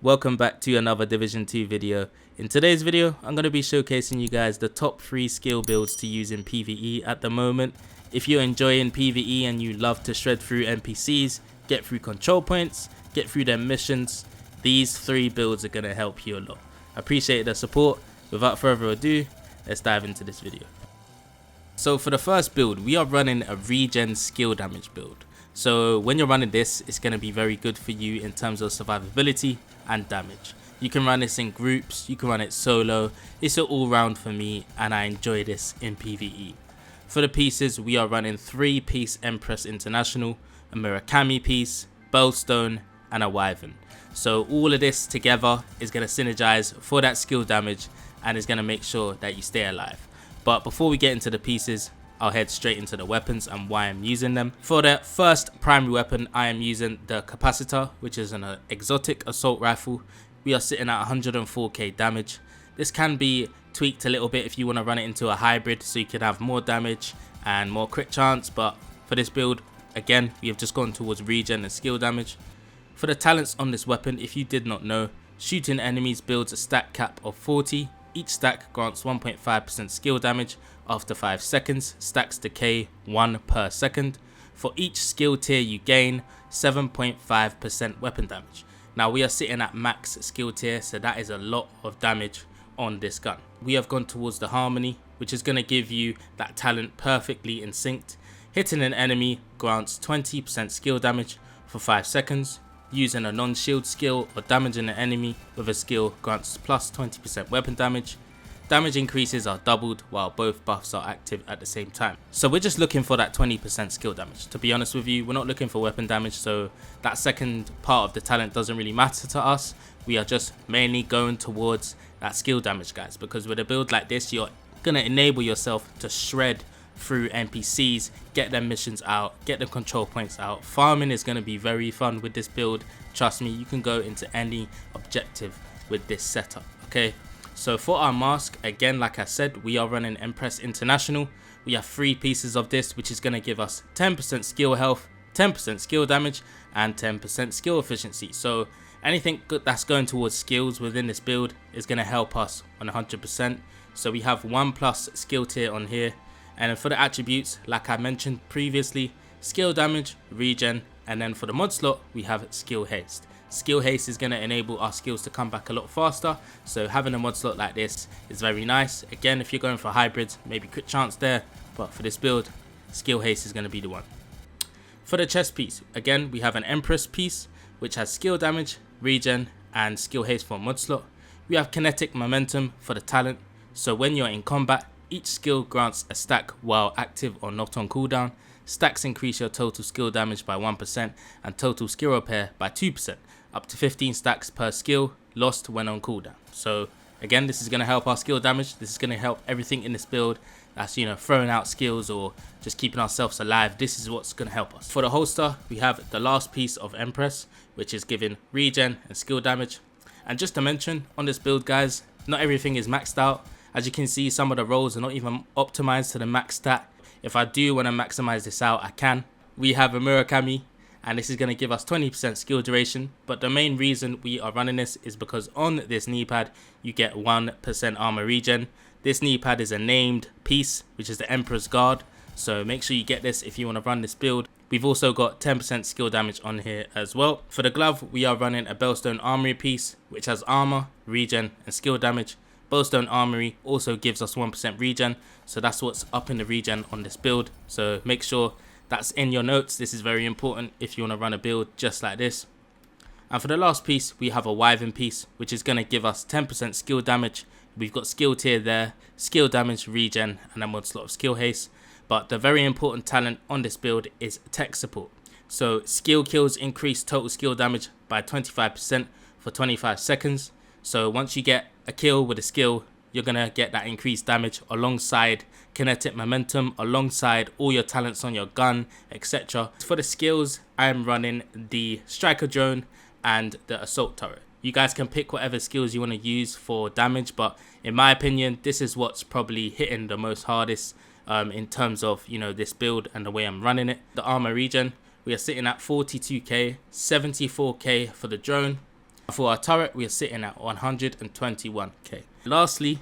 Welcome back to another Division 2 video. In today's video, I'm going to be showcasing you guys the top 3 skill builds to use in PvE at the moment. If you're enjoying PvE and you love to shred through NPCs, get through control points, get through their missions, these 3 builds are going to help you a lot. I appreciate the support. Without further ado, let's dive into this video. So for the first build, we are running a regen skill damage build. So when you're running this, it's going to be very good for you in terms of survivability and damage. You can run this in groups, you can run it solo. It's an all-round for me and I enjoy this in PvE. For the pieces, we are running 3-piece Empress International, a Murakami piece, Bellstone and a Wyvern. So all of this together is going to synergize for that skill damage and is going to make sure that you stay alive. But before we get into the pieces, I'll head straight into the weapons and why I'm using them. For the first primary weapon, I am using the Capacitor, which is an exotic assault rifle. We are sitting at 104k damage. This can be tweaked a little bit if you want to run it into a hybrid so you can have more damage and more crit chance, but for this build, again, we have just gone towards regen and skill damage. For the talents on this weapon, if you did not know, shooting enemies builds a stack cap of 40. Each stack grants 1.5% skill damage after 5 seconds, stacks decay 1 per second. For each skill tier you gain 7.5% weapon damage. Now we are sitting at max skill tier, so that is a lot of damage on this gun. We have gone towards the Harmony, which is going to give you that talent perfectly in sync. Hitting an enemy grants 20% skill damage for 5 seconds. Using a non-shield skill or damaging an enemy with a skill grants plus 20% weapon damage. Damage increases are doubled while both buffs are active at the same time. So we're just looking for that 20% skill damage. To be honest with you, we're not looking for weapon damage, so that second part of the talent doesn't really matter to us. We are just mainly going towards that skill damage, guys, because with a build like this, you're going to enable yourself to shred through NPCs, get their missions out, get the control points out. Farming is going to be very fun with this build. Trust me, you can go into any objective with this setup. Okay, so for our mask, again, like I said, we are running Empress International. We have 3 pieces of this, which is going to give us 10% skill health, 10% skill damage and 10% skill efficiency. So anything good that's going towards skills within this build is going to help us on 100%. So we have 1+ skill tier on here. And then for the attributes, like I mentioned previously, skill damage, regen, and then for the mod slot, we have skill haste. Skill haste is going to enable our skills to come back a lot faster, so having a mod slot like this is very nice. Again, if you're going for hybrids, maybe crit chance there, but for this build, skill haste is going to be the one. For the chest piece, again, we have an Empress piece, which has skill damage, regen, and skill haste for a mod slot. We have kinetic momentum for the talent, so when you're in combat, each skill grants a stack while active or not on cooldown. Stacks increase your total skill damage by 1% and total skill repair by 2%, up to 15 stacks per skill lost when on cooldown. So again, this is going to help our skill damage. This is going to help everything in this build that's, throwing out skills or just keeping ourselves alive. This is what's going to help us. For the holster, we have the last piece of Empress, which is giving regen and skill damage. And just to mention, on this build, guys, not everything is maxed out. As you can see, some of the rolls are not even optimized to the max stat. If I do want to maximize this out, I can. We have a Murakami, and this is going to give us 20% skill duration. But the main reason we are running this is because on this knee pad, you get 1% armor regen. This knee pad is a named piece, which is the Emperor's Guard. So make sure you get this if you want to run this build. We've also got 10% skill damage on here as well. For the glove, we are running a Bellstone Armory piece, which has armor, regen, and skill damage. Bellstone Armory also gives us 1% regen, so that's what's up in the regen on this build. So make sure that's in your notes. This is very important if you want to run a build just like this. And for the last piece, we have a Wyvern piece, which is going to give us 10% skill damage. We've got skill tier there, skill damage, regen, and a mod slot of skill haste. But the very important talent on this build is tech support. So skill kills increase total skill damage by 25% for 25 seconds. So once you get a kill with a skill, you're going to get that increased damage alongside kinetic momentum, alongside all your talents on your gun, etc. For the skills, I am running the striker drone and the assault turret. You guys can pick whatever skills you want to use for damage, but in my opinion, this is what's probably hitting the most hardest in terms of, this build and the way I'm running it. The armor regen, we are sitting at 42k, 74k for the drone, For our turret, we are sitting at 121k. Lastly,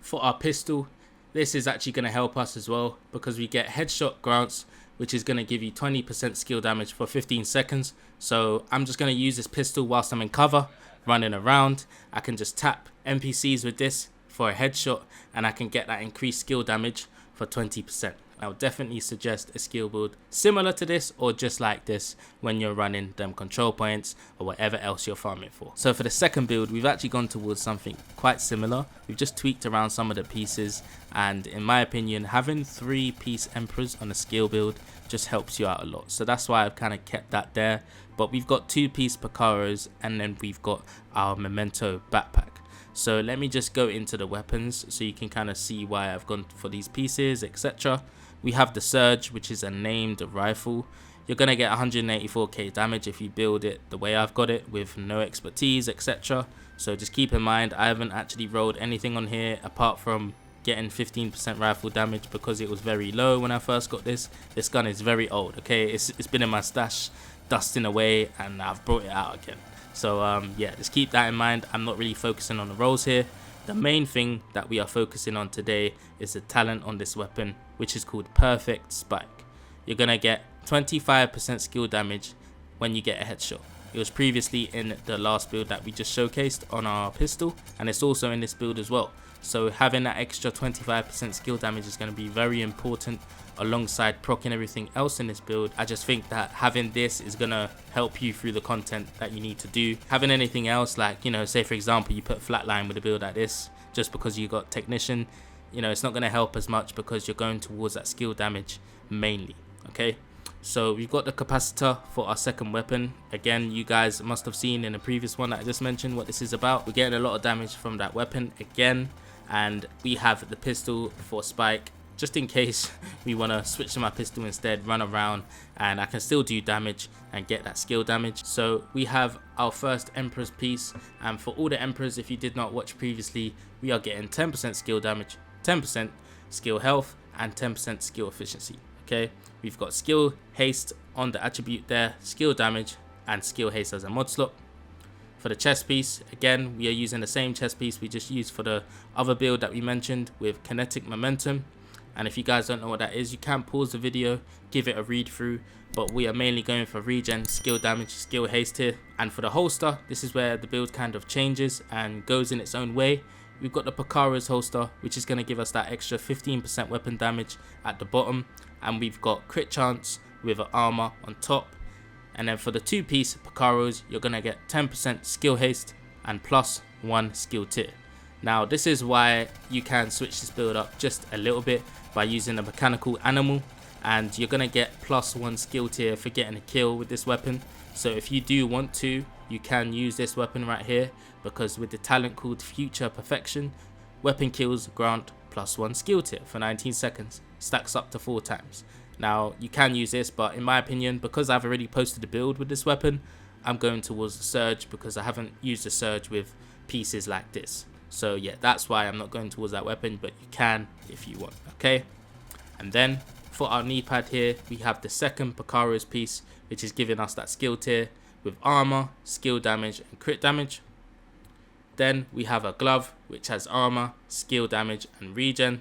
for our pistol, this is actually going to help us as well because we get headshot grants, which is going to give you 20% skill damage for 15 seconds. So I'm just going to use this pistol whilst I'm in cover, running around. I can just tap NPCs with this for a headshot and I can get that increased skill damage for 20%. I would definitely suggest a skill build similar to this or just like this when you're running them control points or whatever else you're farming for. So for the second build, we've actually gone towards something quite similar. We've just tweaked around some of the pieces, and in my opinion, having 3-piece Emperors on a skill build just helps you out a lot. So that's why I've kind of kept that there. But we've got 2-piece Picaros and then we've got our Memento backpack. So let me just go into the weapons so you can kind of see why I've gone for these pieces, etc. We have the Surge, which is a named rifle. You're going to get 184k damage if you build it the way I've got it with no expertise, etc. So just keep in mind, I haven't actually rolled anything on here apart from getting 15% rifle damage because it was very low when I first got this. This gun is very old, okay? It's been in my stash, dusting away, and I've brought it out again. So yeah, just keep that in mind. I'm not really focusing on the rolls here. The main thing that we are focusing on today is the talent on this weapon, which is called Perfect Spike. You're going to get 25% skill damage when you get a headshot. It was previously in the last build that we just showcased on our pistol, and it's also in this build as well. So having that extra 25% skill damage is going to be very important alongside proccing everything else in this build. I just think that having this is going to help you through the content that you need to do. Having anything else, like, you know, say for example you put Flatline with a build like this just because you got Technician, you know, it's not going to help as much because you're going towards that skill damage mainly. Okay, so we've got the capacitor for our second weapon. Again, you guys must have seen in the previous one that I just mentioned what this is about. We're getting a lot of damage from that weapon again, and we have the pistol for Spike just in case we want to switch to my pistol instead, run around, and I can still do damage and get that skill damage. So we have our first Emperor's piece, and for all the Emperors, if you did not watch previously, we are getting 10% skill damage, 10% skill health, and 10% skill efficiency. Okay, we've got skill haste on the attribute there, skill damage, and skill haste as a mod slot. For the chest piece, again, we are using the same chest piece we just used for the other build that we mentioned with kinetic momentum. And if you guys don't know what that is, you can pause the video, give it a read through, but we are mainly going for regen, skill damage, skill haste here. And for the holster, this is where the build kind of changes and goes in its own way. We've got the Picaro's holster, which is going to give us that extra 15% weapon damage at the bottom, and we've got crit chance with an armor on top. And then for the 2-piece Picaro's, you're going to get 10% skill haste and +1 skill tier. Now this is why you can switch this build up just a little bit by using a mechanical animal, and you're going to get +1 skill tier for getting a kill with this weapon. So if you do want to, you can use this weapon right here, because with the talent called Future Perfection, weapon kills grant +1 skill tier for 19 seconds, stacks up to 4 times. Now you can use this, but in my opinion, because I've already posted a build with this weapon, I'm going towards the Surge because I haven't used the Surge with pieces like this. So yeah, that's why I'm not going towards that weapon, but you can if you want. Okay, and then for our knee pad here, we have the second Picaro's piece, which is giving us that skill tier with armor, skill damage, and crit damage. Then we have a glove, which has armor, skill damage, and regen.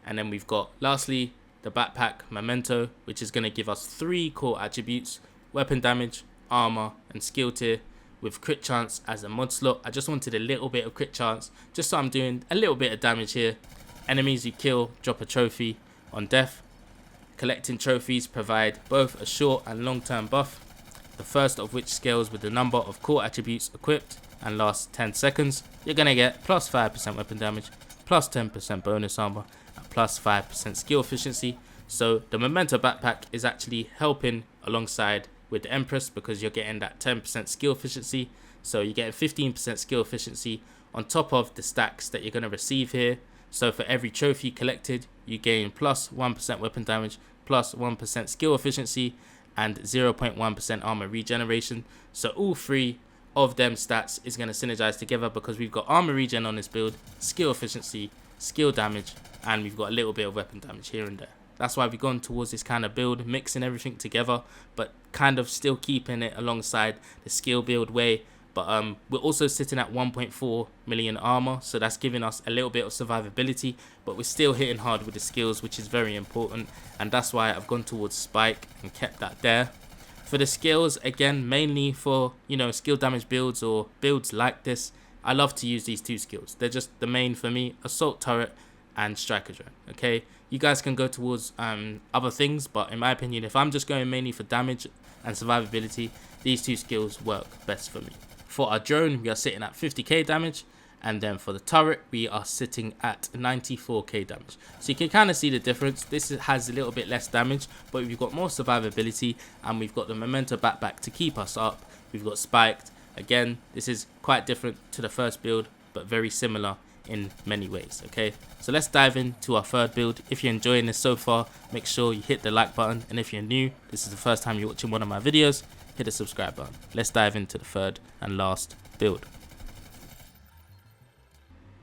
And then we've got, lastly, the backpack Memento, which is going to give us 3 core attributes: weapon damage, armor, and skill tier, with crit chance as a mod slot. I just wanted a little bit of crit chance, just so I'm doing a little bit of damage here. Enemies you kill drop a trophy on death. Collecting trophies provide both a short and long-term buff, the first of which scales with the number of core attributes equipped and lasts 10 seconds. You're going to get +5% weapon damage, +10% bonus armor, and +5% skill efficiency. So the Memento backpack is actually helping alongside with the Empress because you're getting that 10% skill efficiency. So you're getting 15% skill efficiency on top of the stacks that you're going to receive here. So for every trophy collected, you gain +1% weapon damage, +1% skill efficiency, and 0.1% armor regeneration. So all 3 of them stats is going to synergize together because we've got armor regen on this build, skill efficiency, skill damage, and we've got a little bit of weapon damage here and there. That's why we've gone towards this kind of build, mixing everything together, but kind of still keeping it alongside the skill build way But we're also sitting at 1.4 million armor, so that's giving us a little bit of survivability, but we're still hitting hard with the skills, which is very important, and that's why I've gone towards spike and kept that there. For the skills, again, mainly for, you know, skill damage builds or builds like this, I love to use these two skills. They're just the main for me: assault turret and striker drone. Okay, you guys can go towards other things, but in my opinion, if I'm just going mainly for damage and survivability, these two skills work best for me. For our drone, we are sitting at 50k damage, and then for the turret, we are sitting at 94k damage. So you can kind of see the difference. This has a little bit less damage, but we've got more survivability, and we've got the memento backpack to keep us up. We've got spiked. Again, this is quite different to the first build, but very similar in many ways. Okay, so let's dive into our third build. If you're enjoying this so far, make sure you hit the like button, and if you're new, this is the first time you're watching one of my videos, hit the subscribe button. Let's dive into the third and last build.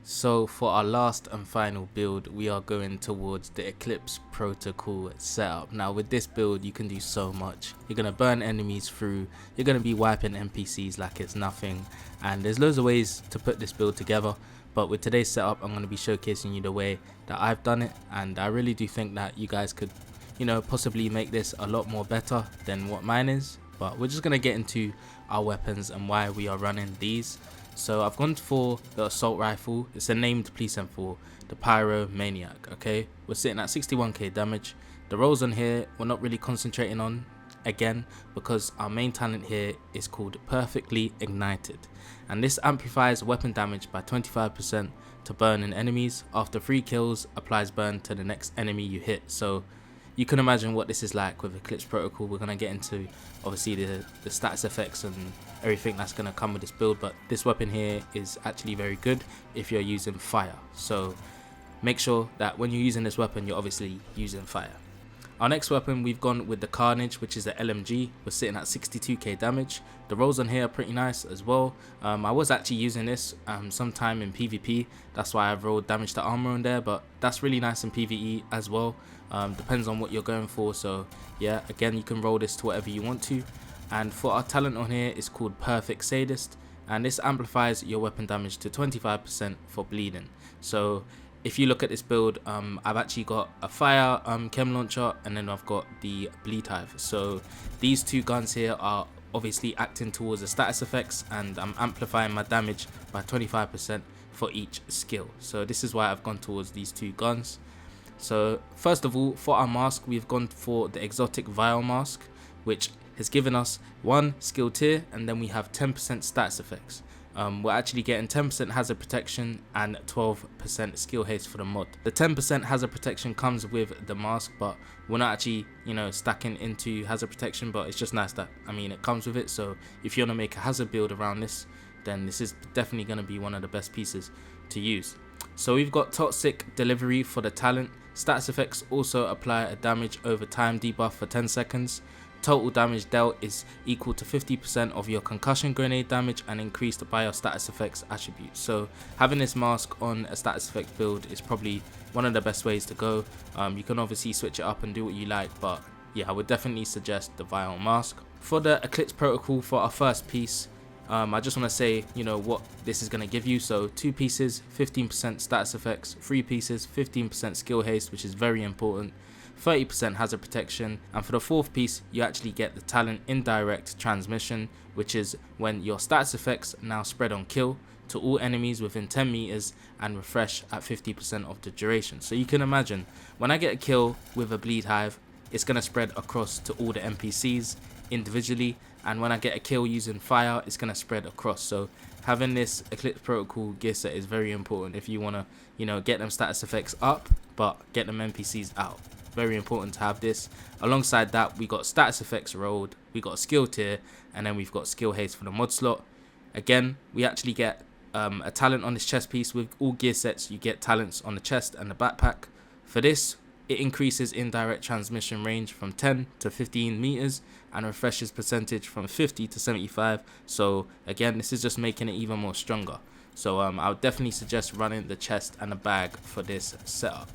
So for our last and final build, we are going towards the Eclipse Protocol setup. Now with this build, you can do so much. You're going to burn enemies through, you're going to be wiping NPCs like it's nothing, and there's loads of ways to put this build together. But with today's setup, I'm going to be showcasing you the way that I've done it, and I really do think that you guys could, you know, possibly make this a lot more better than what mine is. But we're just going to get into our weapons and why we are running these. So I've gone for the assault rifle. It's a named police M4, the Pyro Maniac. Okay, we're sitting at 61k damage. The rolls on here we're not really concentrating on, again, because our main talent here is called Perfectly Ignited, and this amplifies weapon damage by 25% to burning enemies. After 3 kills, applies burn to the next enemy you hit. So you can imagine what this is like with Eclipse Protocol. We're going to get into obviously the stats effects and everything that's going to come with this build, but this weapon here is actually very good if you're using fire. So make sure that when you're using this weapon, you're obviously using fire. Our next weapon, we've gone with the Carnage, which is the LMG. We're sitting at 62k damage. The rolls on here are pretty nice as well. I was actually using this sometime in PvP. That's why I've rolled damage to armor on there, but that's really nice in PvE as well. Depends on what you're going for. So yeah, again, you can roll this to whatever you want to. And for our talent on here, it's called Perfect Sadist, and this amplifies your weapon damage to 25% for bleeding. So if you look at this build, I've actually got a fire chem launcher, and then I've got the bleed hive. So these two guns here are obviously acting towards the status effects, and I'm amplifying my damage by 25% for each skill. So this is why I've gone towards these two guns. So first of all, for our mask, we've gone for the exotic vial mask, which has given us 1 skill tier, and then we have 10% stats effects. We're actually getting 10% hazard protection and 12% skill haste for the mod. The 10% hazard protection comes with the mask, but we're not actually, you know, stacking into hazard protection, but it's just nice that, I mean, it comes with it. So if you want to make a hazard build around this, then this is definitely going to be one of the best pieces to use. So we've got Toxic Delivery for the talent. Stats effects also apply a damage over time debuff for 10 seconds. Total damage dealt is equal to 50% of your concussion grenade damage and increased by your status effects attributes. So having this mask on a status effect build is probably one of the best ways to go. You can obviously switch it up and do what you like, but yeah, I would definitely suggest the vial mask. For the Eclipse Protocol, for our first piece, I just want to say, you know, what this is going to give you. So 2 pieces, 15% status effects, 3 pieces, 15% skill haste, which is very important, 30% hazard protection, and for the 4th piece, you actually get the talent Indirect Transmission, which is when your stats effects now spread on kill to all enemies within 10 meters and refresh at 50% of the duration. So you can imagine, when I get a kill with a bleed hive, it's going to spread across to all the NPCs individually, and when I get a kill using fire, it's going to spread across. So having this Eclipse Protocol gear set is very important if you want to, you know, get them status effects up but get them NPCs out. Very important to have this. Alongside that, we got status effects rolled, we got skill tier, and then we've got skill haste for the mod slot. Again, we actually get a talent on this chest piece. With all gear sets, you get talents on the chest and the backpack. For this, it increases indirect transmission range from 10 to 15 meters and refreshes percentage from 50 to 75. So again, this is just making it even more stronger. So I would definitely suggest running the chest and the bag for this setup.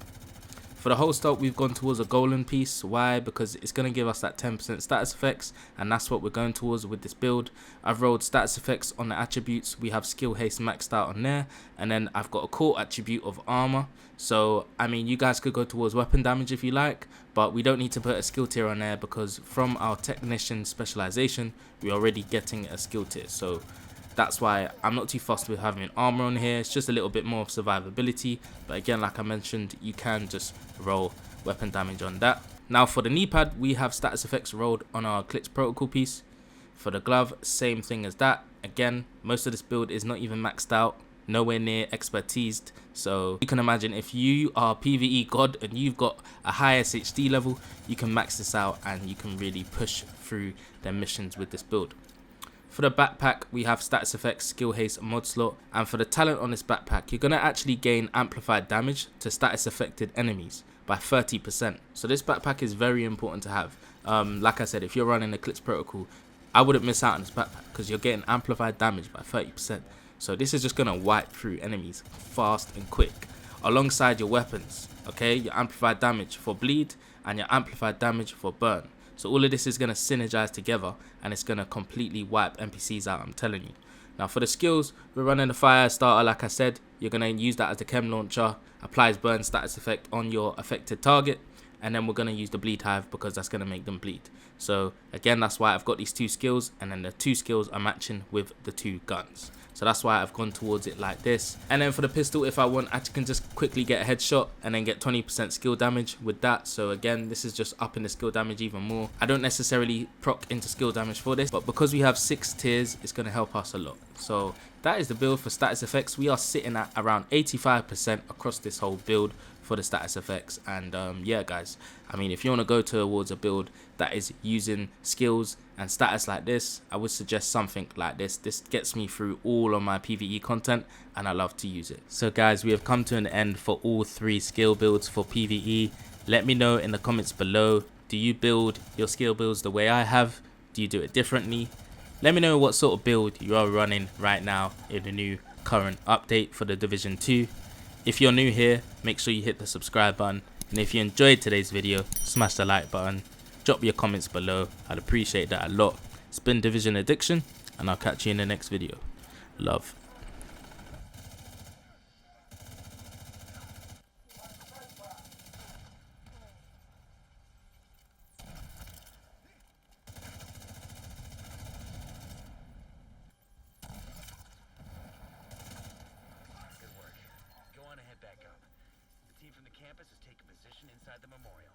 For For the holster, we've gone towards a golden piece. Why? Because it's going to give us that 10% status effects, and that's what we're going towards with this build. I've rolled status effects on the attributes. We have skill haste maxed out on there, and then I've got a core attribute of armor. So I mean, you guys could go towards weapon damage if you like, but we don't need to put a skill tier on there because from our technician specialization, we're already getting a skill tier. So that's why I'm not too fussed with having armor on here. It's just a little bit more of survivability, but again, like I mentioned, you can just roll weapon damage on that. Now for the knee pad, we have status effects rolled on our Glitch protocol piece. For the glove, same thing as that. Again, most of this build is not even maxed out, nowhere near expertised. So you can imagine if you are PvE god and you've got a high SHD level, you can max this out and you can really push through their missions with this build. For the backpack, we have status effects, skill haste, mod slot, and for the talent on this backpack, you're going to actually gain amplified damage to status affected enemies by 30%. So this backpack is very important to have. Like I said, if you're running the Glitch protocol, I wouldn't miss out on this backpack because you're getting amplified damage by 30%. So this is just going to wipe through enemies fast and quick alongside your weapons. Okay, your amplified damage for bleed and your amplified damage for burn. So all of this is going to synergize together and it's going to completely wipe NPCs out, I'm telling you. Now for the skills, we're running the fire starter. Like I said, you're going to use that as the chem launcher, applies burn status effect on your affected target, and then we're going to use the bleed hive because that's going to make them bleed. So again, that's why I've got these two skills, and then the two skills are matching with the two guns. So that's why I've gone towards it like this. And then for the pistol, if I want, I can just quickly get a headshot and then get 20% skill damage with that. So again, this is just upping the skill damage even more. I don't necessarily proc into skill damage for this, but because we have 6 tiers, it's going to help us a lot. So that is the build for status effects. We are sitting at around 85% across this whole build for the status effects. And yeah guys, I mean, if you want to go towards a build that is using skills and status like this, I would suggest something like this. This gets me through all of my PvE content and I love to use it. So guys, we have come to an end for all 3 skill builds for PvE. Let me know in the comments below, do you build your skill builds the way I have? Do you do it differently? Let me know what sort of build you are running right now in the new current update for the Division 2. If you're new here, make sure you hit the subscribe button, and if you enjoyed today's video, smash the like button, drop your comments below, I'd appreciate that a lot. It's been Division Addiction, and I'll catch you in the next video. Love. Campus has taken position inside the memorial.